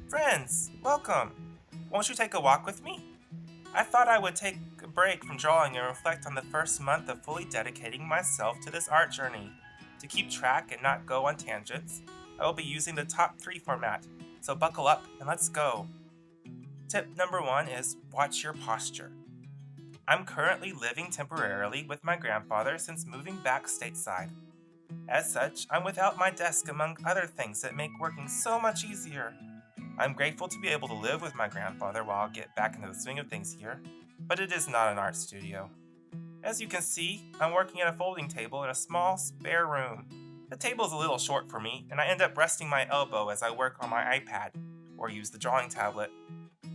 Friends, welcome! Won't you take a walk with me? I thought I would take a break from drawing and reflect on the first month of fully dedicating myself to this art journey. To keep track and not go on tangents, I will be using the top 3 format, so buckle up and let's go. Tip number 1 is watch your posture. I'm currently living temporarily with my grandfather since moving back stateside. As such, I'm without my desk among other things that make working so much easier. I'm grateful to be able to live with my grandfather while I get back into the swing of things here, but it is not an art studio. As you can see, I'm working at a folding table in a small, spare room. The table is a little short for me, and I end up resting my elbow as I work on my iPad, or use the drawing tablet.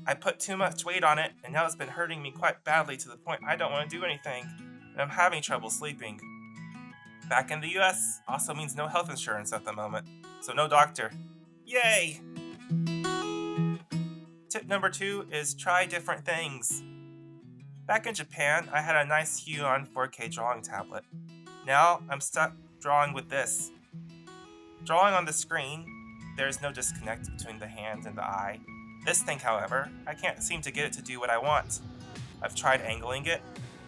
I put too much weight on it, and now it's been hurting me quite badly to the point I don't want to do anything, and I'm having trouble sleeping. Back in the US also means no health insurance at the moment, so no doctor. Yay! Tip number 2 is try different things. Back in Japan, I had a nice Huion 4K drawing tablet. Now, I'm stuck drawing with this. Drawing on the screen, there's no disconnect between the hand and the eye. This thing, however, I can't seem to get it to do what I want. I've tried angling it,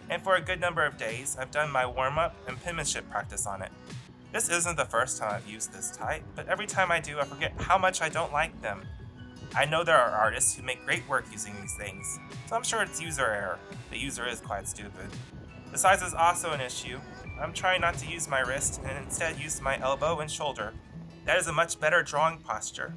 and for a good number of days, I've done my warm-up and penmanship practice on it. This isn't the first time I've used this type, but every time I do, I forget how much I don't like them. I know there are artists who make great work using these things, so I'm sure it's user error. The user is quite stupid. The size is also an issue. I'm trying not to use my wrist and instead use my elbow and shoulder. That is a much better drawing posture.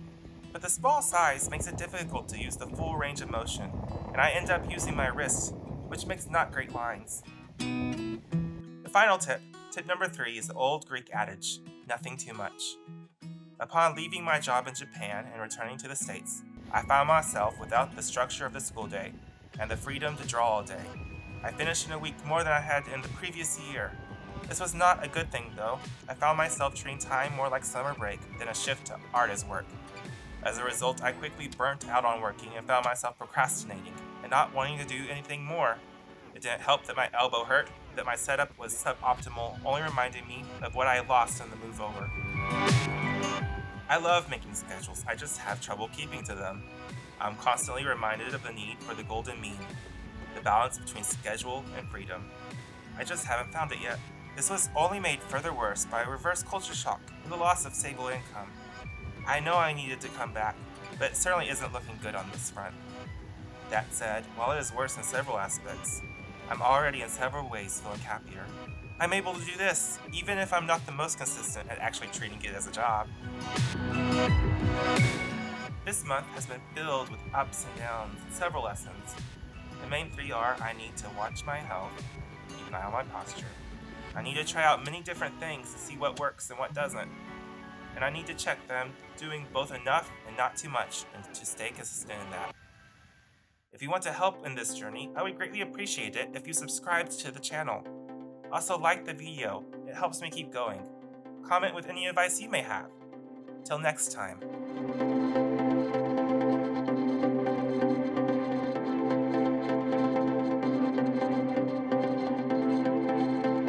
But the small size makes it difficult to use the full range of motion, and I end up using my wrist, which makes not great lines. The final tip number 3, is the old Greek adage, nothing too much. Upon leaving my job in Japan and returning to the States, I found myself without the structure of the school day and the freedom to draw all day. I finished in a week more than I had in the previous year. This was not a good thing though. I found myself treating time more like summer break than a shift to artist work. As a result, I quickly burnt out on working and found myself procrastinating and not wanting to do anything more. It didn't help that my elbow hurt, that my setup was suboptimal, only reminding me of what I lost in the move over. I love making schedules, I just have trouble keeping to them. I'm constantly reminded of the need for the golden mean, the balance between schedule and freedom. I just haven't found it yet. This was only made further worse by a reverse culture shock and the loss of stable income. I know I needed to come back, but it certainly isn't looking good on this front. That said, while it is worse in several aspects, I'm already in several ways feeling happier. I'm able to do this, even if I'm not the most consistent at actually treating it as a job. This month has been filled with ups and downs and several lessons. The main 3 are I need to watch my health, keep an eye on my posture. I need to try out many different things to see what works and what doesn't. And I need to check that I'm doing both enough and not too much and to stay consistent in that. If you want to help in this journey, I would greatly appreciate it if you subscribed to the channel. Also like the video, it helps me keep going. Comment with any advice you may have. Till next time.